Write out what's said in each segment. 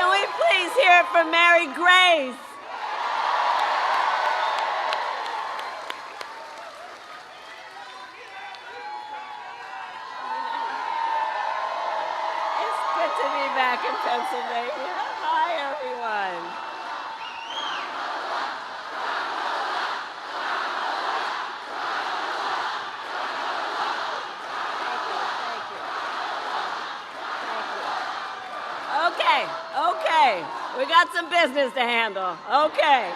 Can we please hear it for Mary Grace? It's good to be back in Pennsylvania. Hi, everyone. Okay, we got some business to handle. Okay.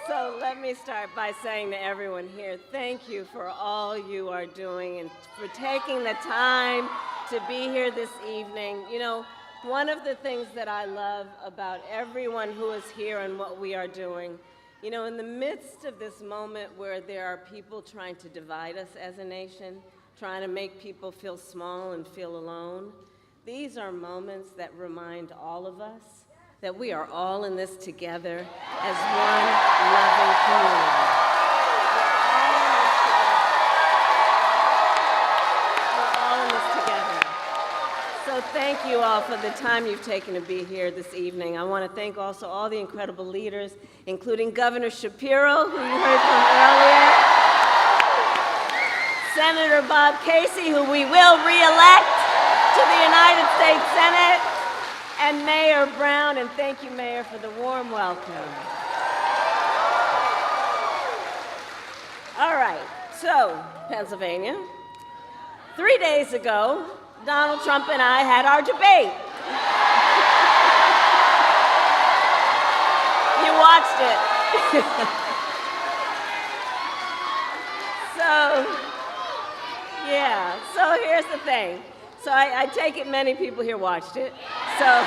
So let me start by saying to everyone here, thank you for all you are doing and for taking the time to be here this evening. You know, one of the things that I love about everyone who is here and what we are doing, you know, in the midst of this moment where there are people trying to divide us as a nation, trying to make people feel small and feel alone, these are moments that remind all of us that we are all in this together as one loving community. We're all in this together. So thank you all for the time you've taken to be here this evening. I want to thank also all the incredible leaders, including Governor Shapiro, who you heard from earlier, Senator Bob Casey, who we will re-elect to the United States Senate, and Mayor Brown, and thank you, Mayor, for the warm welcome. All right, so, Pennsylvania. 3 days ago, Donald Trump and I had our debate. You watched it. So here's the thing. So I take it many people here watched it. So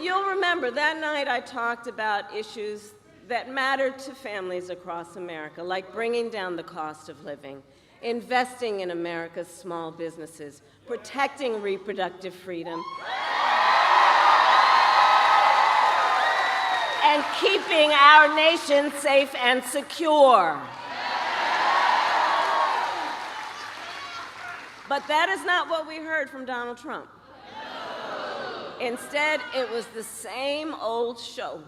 you'll remember that night I talked about issues that matter to families across America, like bringing down the cost of living, investing in America's small businesses, protecting reproductive freedom, and keeping our nation safe and secure. But that is not what we heard from Donald Trump. Instead, it was the same old show,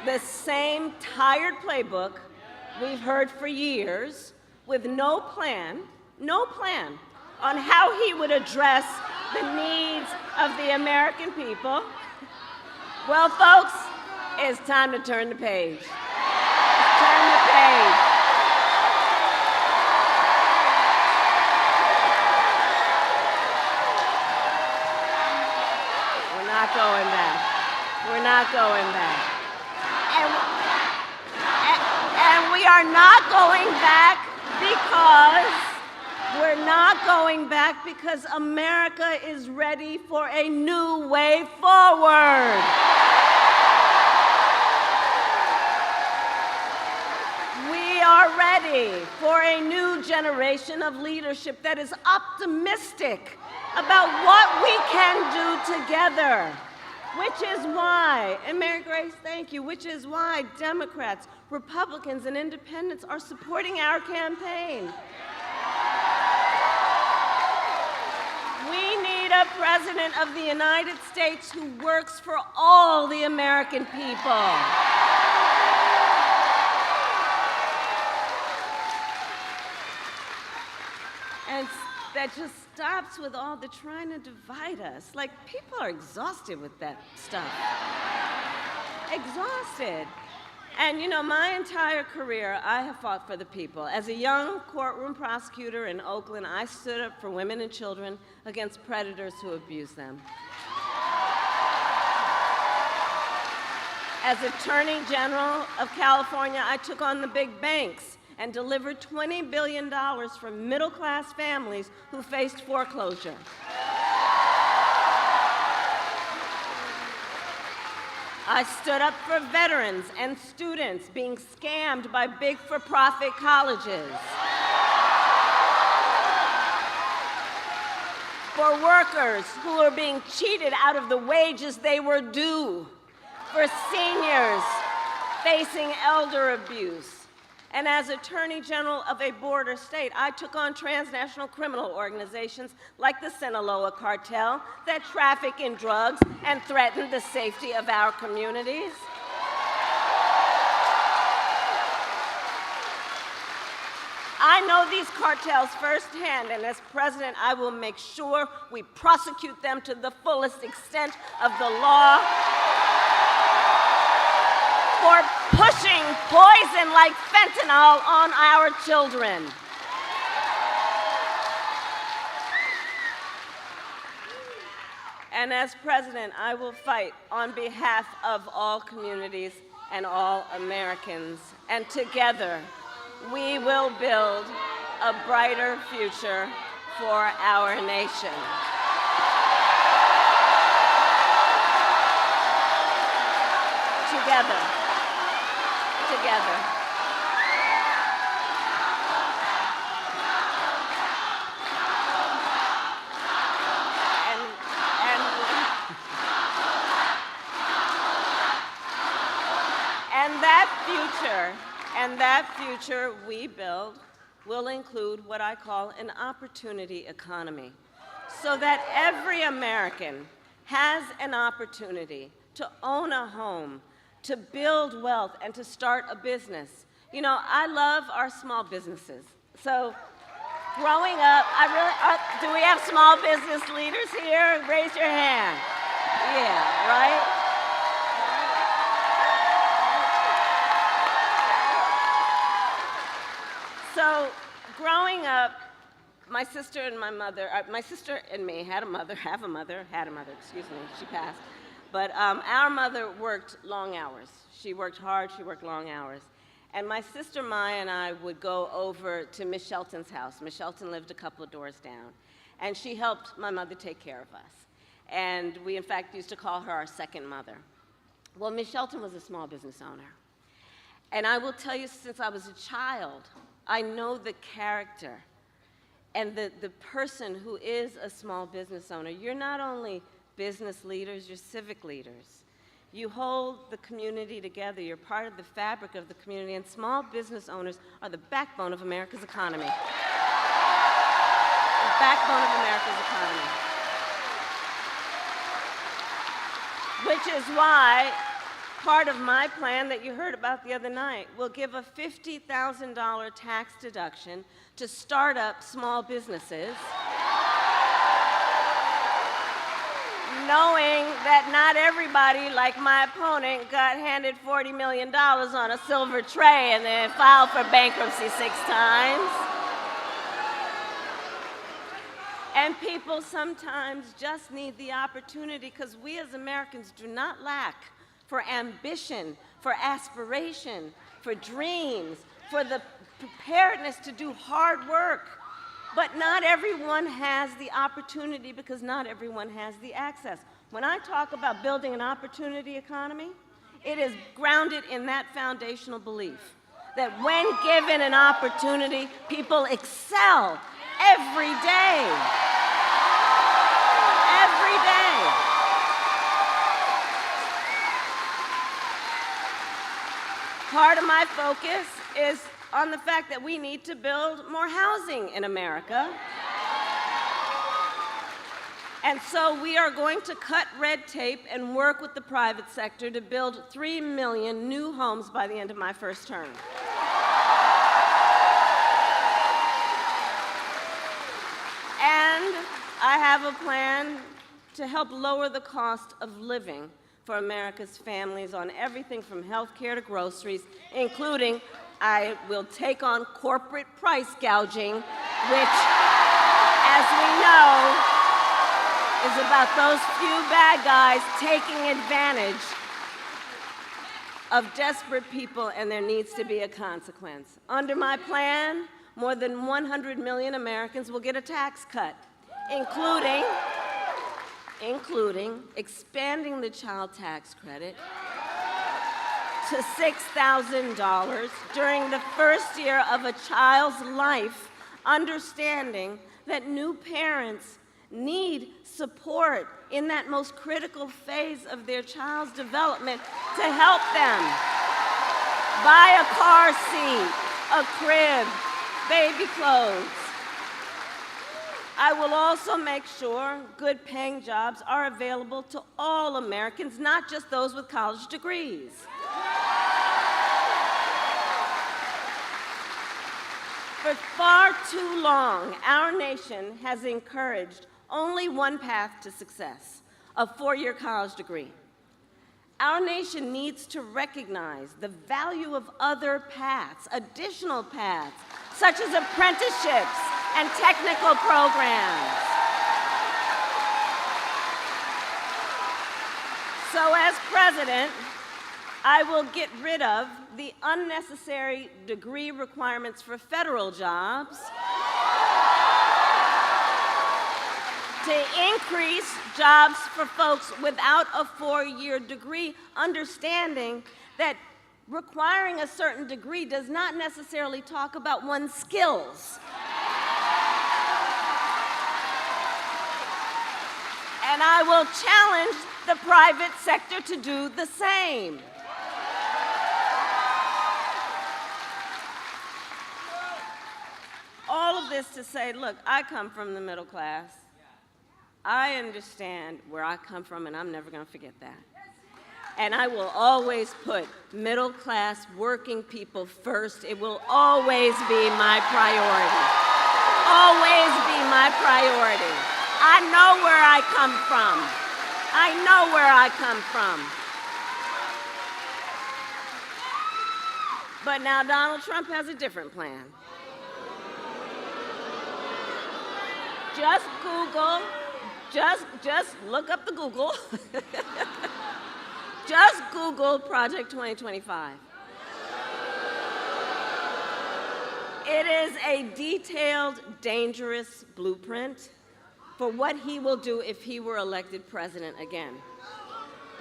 the same tired playbook we've heard for years, with no plan on how he would address the needs of the American people. Well, folks, it's time to turn the page. Turn the page. Going back. We're not going back. And we are not going back because America is ready for a new way forward. We are ready for a new generation of leadership that is optimistic about what we can do together, which is why, and Mary Grace, thank you, which is why Democrats, Republicans, and Independents are supporting our campaign. We need a president of the United States who works for all the American people. And that just stops with all the trying to divide us. Like, people are exhausted with that stuff. Exhausted. And you know, my entire career, I have fought for the people. As a young courtroom prosecutor in Oakland, I stood up for women and children against predators who abuse them. As Attorney General of California, I took on the big banks and delivered $20 billion for middle-class families who faced foreclosure. I stood up for veterans and students being scammed by big for-profit colleges. For workers who are being cheated out of the wages they were due. For seniors facing elder abuse. And as Attorney General of a border state, I took on transnational criminal organizations like the Sinaloa cartel that traffic in drugs and threaten the safety of our communities. I know these cartels firsthand, and as president, I will make sure we prosecute them to the fullest extent of the law for pushing poison like fentanyl on our children. And as president, I will fight on behalf of all communities and all Americans. And together, we will build a brighter future for our nation. Together. And that future we build will include what I call an opportunity economy, so that every American has an opportunity to own a home, to build wealth, and to start a business. You know, I love our small businesses. So growing up, do we have small business leaders here? Raise your hand. Yeah, right? So growing up, my sister and me have a mother, excuse me, she passed. But our mother worked long hours. She worked hard, she worked long hours. And my sister Maya and I would go over to Miss Shelton's house. Miss Shelton lived a couple of doors down. And she helped my mother take care of us. And we, in fact, used to call her our second mother. Well, Miss Shelton was a small business owner. And I will tell you, since I was a child, I know the character and the person who is a small business owner. You're not only business leaders, you're civic leaders. You hold the community together. You're part of the fabric of the community, and small business owners are the backbone of America's economy. The backbone of America's economy. Which is why part of my plan that you heard about the other night will give a $50,000 tax deduction to start up small businesses, knowing that not everybody, like my opponent, got handed $40 million on a silver tray and then filed for bankruptcy 6 times. And people sometimes just need the opportunity, because we as Americans do not lack for ambition, for aspiration, for dreams, for the preparedness to do hard work. But not everyone has the opportunity, because not everyone has the access. When I talk about building an opportunity economy, it is grounded in that foundational belief that when given an opportunity, people excel every day. Every day. Part of my focus is on the fact that we need to build more housing in America. And so we are going to cut red tape and work with the private sector to build 3 million new homes by the end of my first term. And I have a plan to help lower the cost of living for America's families on everything from health care to groceries, including I will take on corporate price gouging, which, as we know, is about those few bad guys taking advantage of desperate people, and there needs to be a consequence. Under my plan, more than 100 million Americans will get a tax cut, including expanding the child tax credit to $6,000 during the first year of a child's life, understanding that new parents need support in that most critical phase of their child's development to help them buy a car seat, a crib, baby clothes. I will also make sure good paying jobs are available to all Americans, not just those with college degrees. For far too long, our nation has encouraged only one path to success, a four-year college degree. Our nation needs to recognize the value of other paths, additional paths, such as apprenticeships and technical programs. So as president, I will get rid of the unnecessary degree requirements for federal jobs to increase jobs for folks without a four-year degree, understanding that requiring a certain degree does not necessarily talk about one's skills. And I will challenge the private sector to do the same. All of this to say, look, I come from the middle class. I understand where I come from, and I'm never going to forget that. And I will always put middle-class working people first. It will always be my priority. Always be my priority. I know where I come from. I know where I come from. But now Donald Trump has a different plan. Just Google, just look up the Google. Just Google Project 2025. It is a detailed, dangerous blueprint for what he will do if he were elected president again.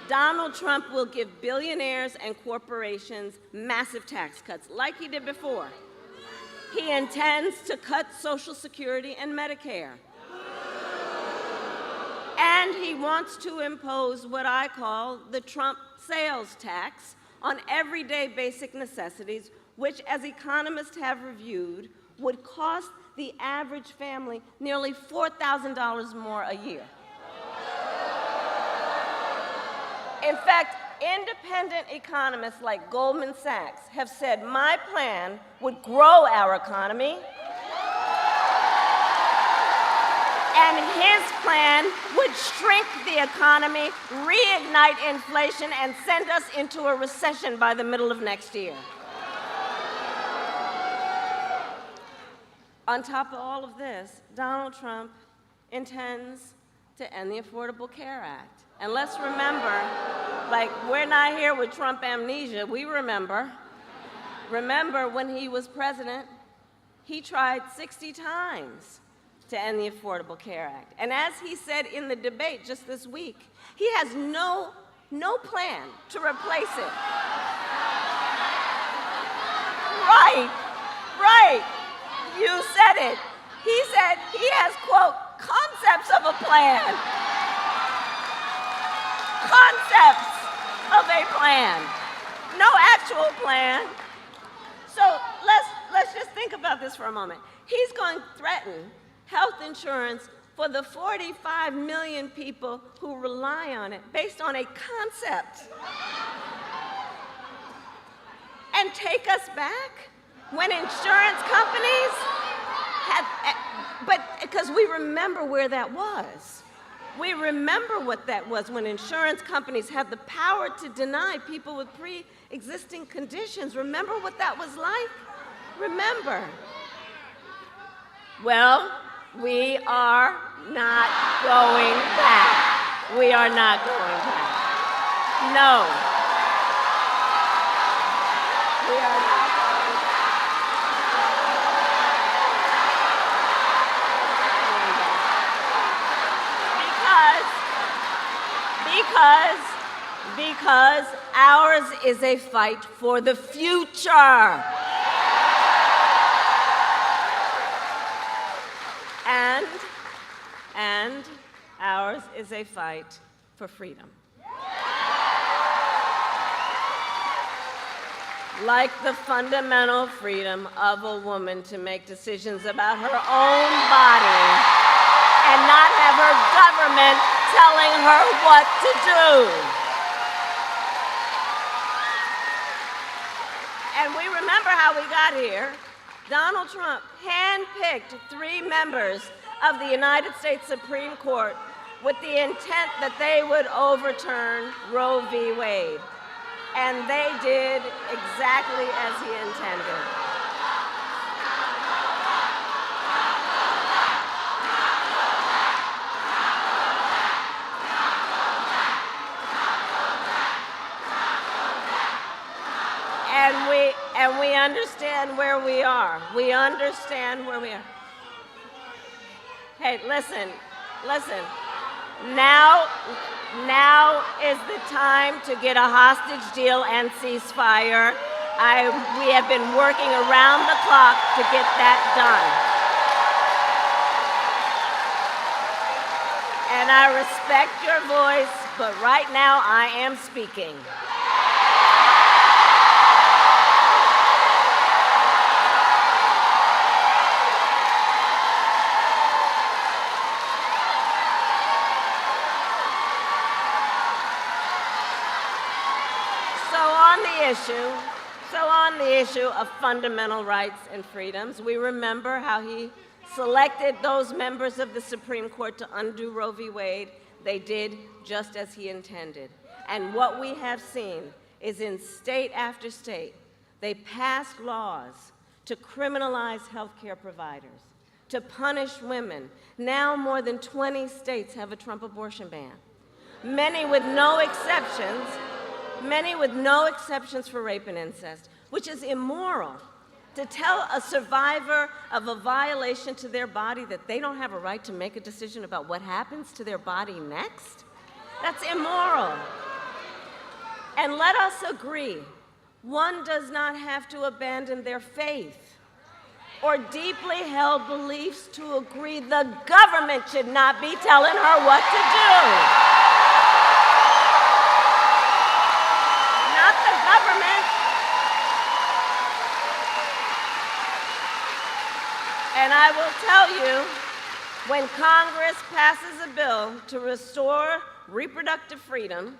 Donald Trump will give billionaires and corporations massive tax cuts, like he did before. He intends to cut Social Security and Medicare. And he wants to impose what I call the Trump sales tax on everyday basic necessities, which, as economists have reviewed, would cost the average family nearly $4,000 more a year. In fact, independent economists like Goldman Sachs have said my plan would grow our economy, and his plan would shrink the economy, reignite inflation, and send us into a recession by the middle of next year. On top of all of this, Donald Trump intends to end the Affordable Care Act. And let's remember, like, we're not here with Trump amnesia. We remember. Remember when he was president, he tried 60 times to end the Affordable Care Act. And as he said in the debate just this week, he has no plan to replace it. Right. You said it. He said he has, quote, concepts of a plan. Concepts of a plan. No actual plan. So let's just think about this for a moment. He's going to threaten health insurance for the 45 million people who rely on it based on a concept. And take us back when insurance companies but because we remember where that was. We remember what that was when insurance companies had the power to deny people with pre-existing conditions. Remember what that was like? Remember. Well, we are not going back. We are not going back. No. We are not going back. Because ours is a fight for the future. And ours is a fight for freedom. like the fundamental freedom of a woman to make decisions about her own body and not have her government telling her what to do. And we remember how we got here. Donald Trump handpicked 3 members of the United States Supreme Court with the intent that they would overturn Roe v. Wade. And they did exactly as he intended. And we understand where we are. We understand where we are. Hey, listen. Now is the time to get a hostage deal and ceasefire. We have been working around the clock to get that done. And I respect your voice, but right now I am speaking. On the issue of fundamental rights and freedoms, we remember how he selected those members of the Supreme Court to undo Roe v. Wade. They did just as he intended. And what we have seen is in state after state, they passed laws to criminalize healthcare providers, to punish women. Now more than 20 states have a Trump abortion ban, many with no exceptions for rape and incest, which is immoral. To tell a survivor of a violation to their body that they don't have a right to make a decision about what happens to their body next, that's immoral. And let us agree, one does not have to abandon their faith or deeply held beliefs to agree the government should not be telling her what to do. Not the government. And I will tell you, when Congress passes a bill to restore reproductive freedom,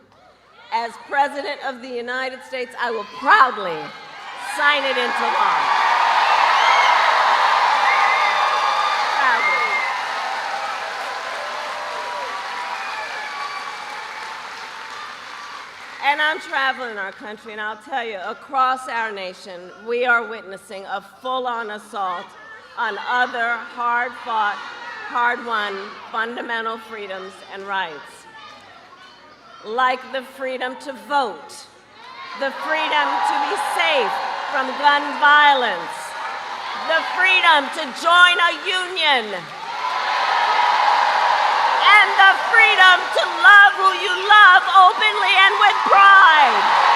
as President of the United States, I will proudly sign it into law. Proudly. And I'm traveling our country, and I'll tell you, across our nation, we are witnessing a full-on assault on other hard-fought, hard-won fundamental freedoms and rights, like the freedom to vote, the freedom to be safe from gun violence, the freedom to join a union, and the freedom to love who you love openly and with pride.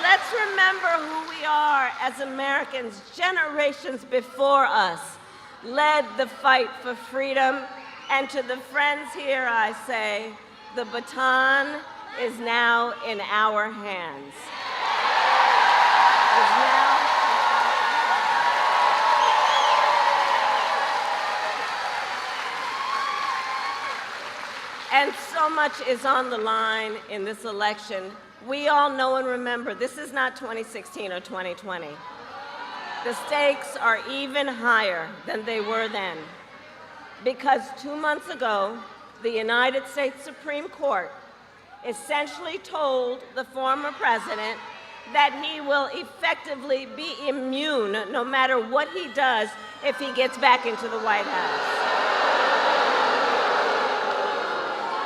Let's remember who we are as Americans. Generations before us led the fight for freedom. And to the friends here, I say, the baton is now in our hands. And so much is on the line in this election. We all know and remember, this is not 2016 or 2020. The stakes are even higher than they were then. Because 2 months ago, the United States Supreme Court essentially told the former president that he will effectively be immune no matter what he does if he gets back into the White House.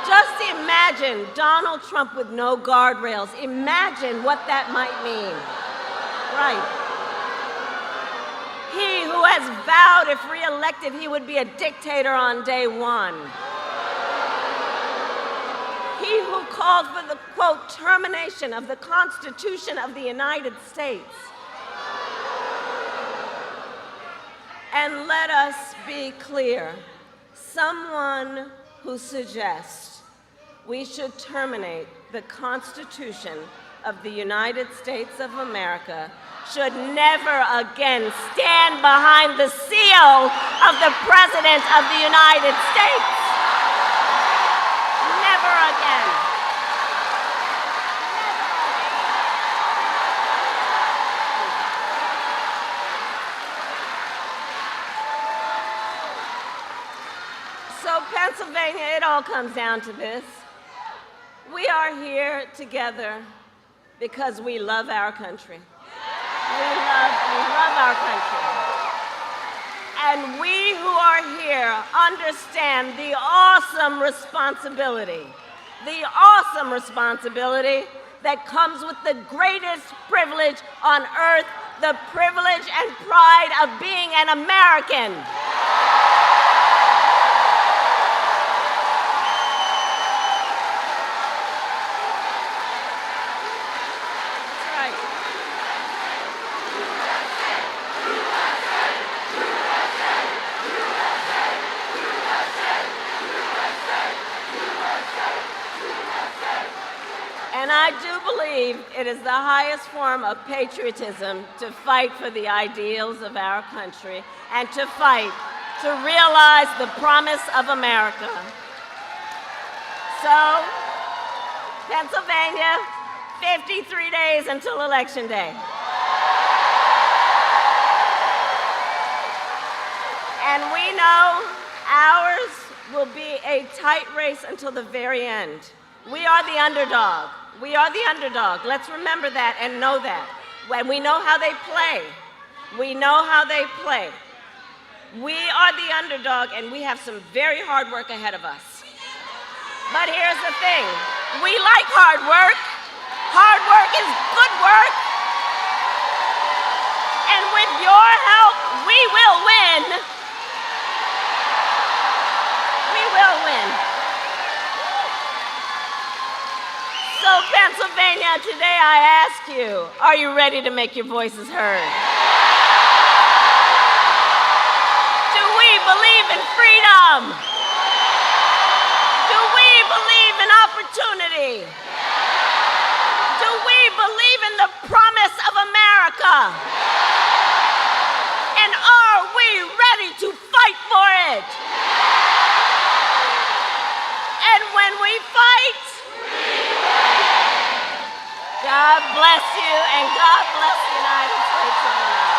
Just imagine Donald Trump with no guardrails. Imagine what that might mean. Right. He who has vowed if reelected he would be a dictator on day one. He who called for the, quote, termination of the Constitution of the United States. And let us be clear, someone who suggests we should terminate the Constitution of the United States of America should never again stand behind the seal of the President of the United States. Never again. So Pennsylvania, it all comes down to this. We are here together because we love our country. We love our country. And we who are here understand the awesome responsibility that comes with the greatest privilege on earth, the privilege and pride of being an American. And I do believe it is the highest form of patriotism to fight for the ideals of our country and to fight to realize the promise of America. So, Pennsylvania, 53 days until Election Day. And we know ours will be a tight race until the very end. We are the underdog. We are the underdog. Let's remember that and know that. When we know how they play. We know how they play. We are the underdog, and we have some very hard work ahead of us. But here's the thing. We like hard work. Hard work is good work. And with your help, we will win. We will win. So Pennsylvania, today I ask you, are you ready to make your voices heard? Do we believe in freedom? Do we believe in opportunity? Do we believe in the promise of America? And are we ready to fight for it? And when we fight, God bless you, and God bless the United States of America.